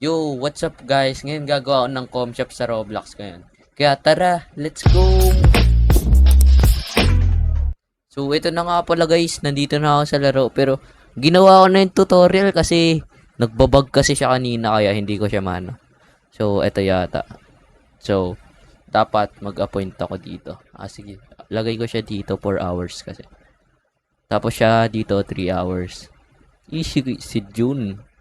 Yo, what's up guys? Ngayon gagawa ako ng com shop sa Roblox ngayon. Kaya tara, let's go! So, ito na nga pala guys, nandito na ako sa laro. Pero, ginawa ko na yung tutorial kasi nagbabag kasi siya kanina kaya hindi ko siya mano. So, ito yata. So, dapat mag-appoint ako dito. Sige. Lagay ko siya dito 4 hours kasi. Tapos siya dito 3 hours. Si June.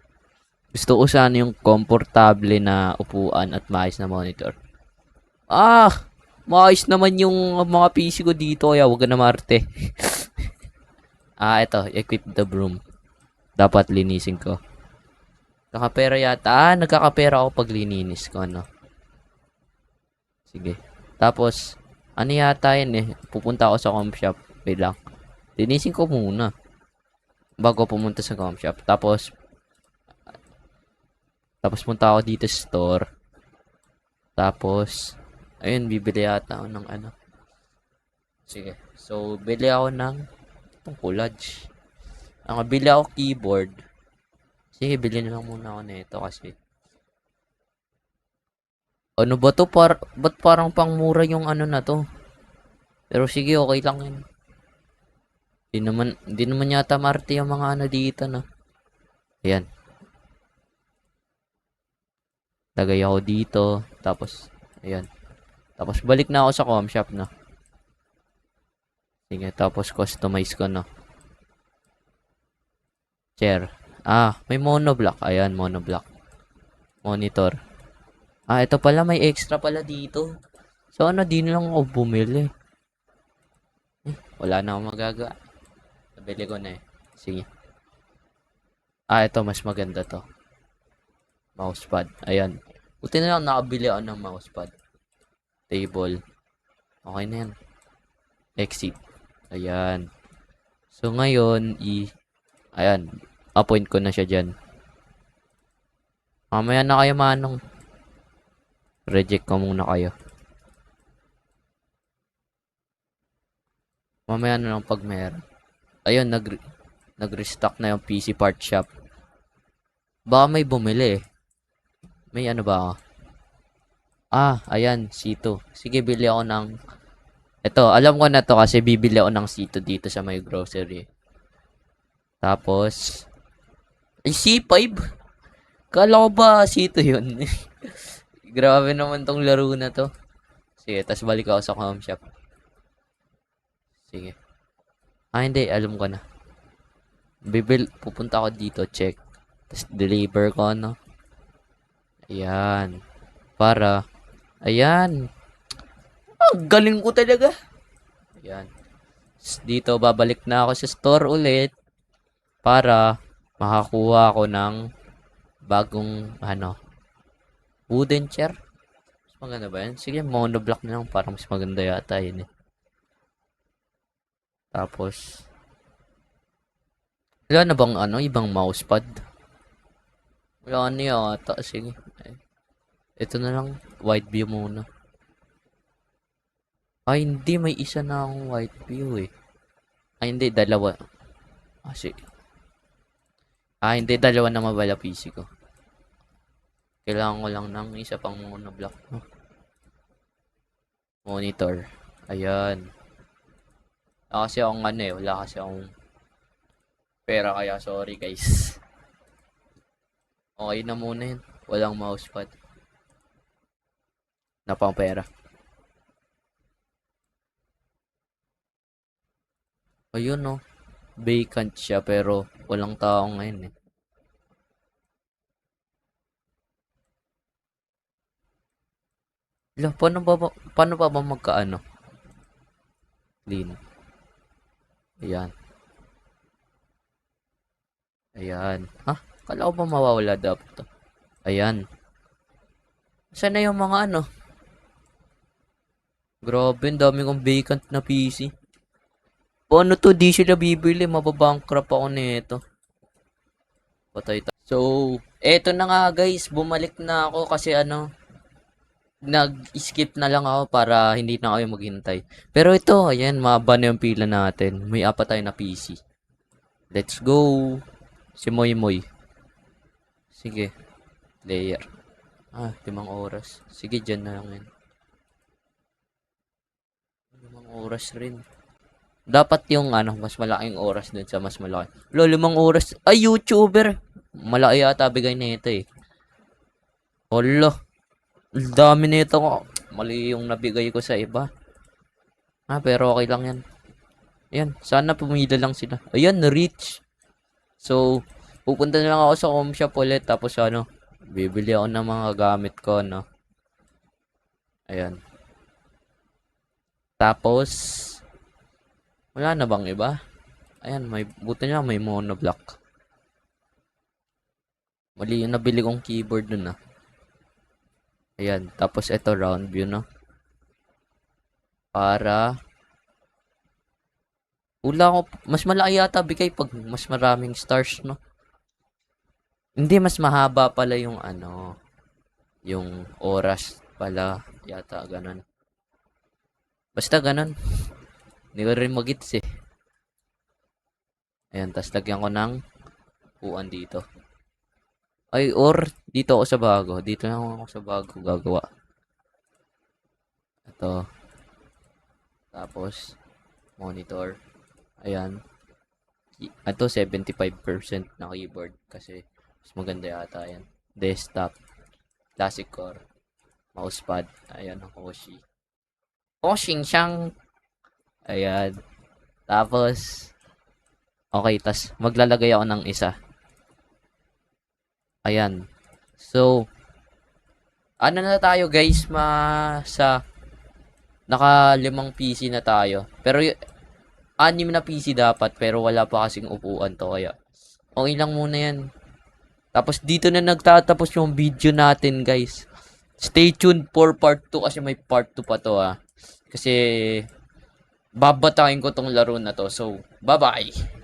Gusto ko sana yung komportable na upuan at maayos na monitor. Maayos naman yung mga PC ko dito kaya wag ka na marte. Ito, equip the broom. Dapat linisin ko. Nakapera yata. Nagkakapera ako pag lininis ko, ano. Sige. Tapos, ano yata yan eh. Pupunta ako sa com shop. Wait lang. Linisin ko muna. Bago pumunta sa com shop. Tapos punta ako dito sa store. Tapos, ayun, bibili yata ako ng ano. Sige. So, bili ako ng itong collage. Bili ako keyboard. Sige, bili na lang muna ako nito kasi. Ano ba to? Ba't parang pangmura yung ano na to? Pero sige, okay lang yun. Hindi naman yata marte yung mga ano dito na. Ayan. Lagay ako dito. Tapos, ayan. Tapos, balik na ako sa com shop na. Sige, tapos customize ko na. Chair. May monoblock. Ayan, monoblock. Monitor. Ito pala, may extra pala dito. So, di na lang ako bumili. Wala na akong magagawa. Nabili ko na eh. Sige. Ito, mas maganda to. Mousepad. Ayan. Buti na lang nakabili ako ng mousepad. Table. Okay na yan. Exit. Ayan. So, ngayon, ayan. Appoint ko na siya dyan. Mamaya na kayo manong. Reject ko muna kayo. Mamaya na lang pag meron. Ayun, nag-restock na yung PC part shop. Baka may bumili eh. May ano ba ako? Ayan, C2. Sige, bili ako ng. Ito, alam ko na to kasi bibili ako ng C2 dito sa may grocery. Tapos, C5? Kala ko ba C2 yun? Grabe naman tong laro na to. Sige, tas balik ako sa com shop. Sige. Hindi. Alam ko na. Pupunta ako dito, check. Tas deliver ko, no? Ayan. Ayan. Galing ko talaga. Ayan. Dito, babalik na ako sa store ulit. Para makakuha ako ng bagong, wooden chair. Mas maganda ba yan? Sige, monoblock na lang. Parang mas maganda yata yun eh. Tapos, wala na bang ibang mousepad? Wala na yata. Sige. Ito na lang. Wide view muna. Hindi. May isa na akong wide view eh. Hindi. Dalawa. Sige. Hindi. Dalawa na mabala PC ko. Kailangan ko lang ng isa pang monoblock. Monitor. Ayan. Kasi akong wala kasi akong pera kaya sorry guys. Okay na muna yun. Walang mousepad. Na pang pera. Ayun no. Vacant siya pero walang tao ngayon eh. Paano ba magkaano? Clean. Ayan. Ayan. Kala ko ba mawawala dapat to? Ayan. Saan na yung mga Grabe, ang dami kong vacant na PC. Paano to? Di sila bibili. Mababankrupt ako nito. Patay tayo. So, eto na nga guys. Bumalik na ako kasi nag-skip na lang ako para hindi na kayo maghintay. Pero ito, ayan, mahaba na yung pila natin. May apat tayo na PC. Let's go. Si Moy Moy. Sige. Player. 5 oras. Sige, dyan na lang yan. 5 oras rin. Dapat yung mas malaking oras dun sa mas malaki. 5 oras. Ay, YouTuber! Malaki yata bigay na ito eh. Hala, ang dami nito ko. Mali yung nabigay ko sa iba. Pero okay lang yan. Ayan, sana pumila lang sila. Ayan, na-reach. So, pupunta na lang ako sa home shop ulit. Tapos bibili ako ng mga gamit ko, no? Ayan. Tapos, wala na bang iba? Ayan, buti na may monoblock. Mali yung nabili kong keyboard dun, Ayan, tapos ito round view, no? Para mas malaki yata bigay pag mas maraming stars, no? Hindi, mas mahaba pala yung yung oras pala yata, ganun. Basta ganun. Hindi ko rin magits eh. Ayan, tas lagyan ko ng upuan dito. Ay, or dito ako sa bago. Dito na ako sa bago gagawa. Ito. Tapos, monitor. Ayan. Ito, 75% na keyboard. Kasi, mas maganda yata yan. Desktop. Classic core. Mousepad. Ayan, ang Hoshi. Hoshing siyang. Ayan. Tapos, okay, tas maglalagay ako ng isa. Ayan. So, na tayo guys, naka 5 PC na tayo. Pero 6 na PC dapat, pero wala pa kasing upuan to, kaya okay lang muna yan. Tapos dito na nagtatapos yung video natin guys. Stay tuned for part 2 kasi may part 2 pa to Kasi babatakin ko tong laro na to. So, bye-bye!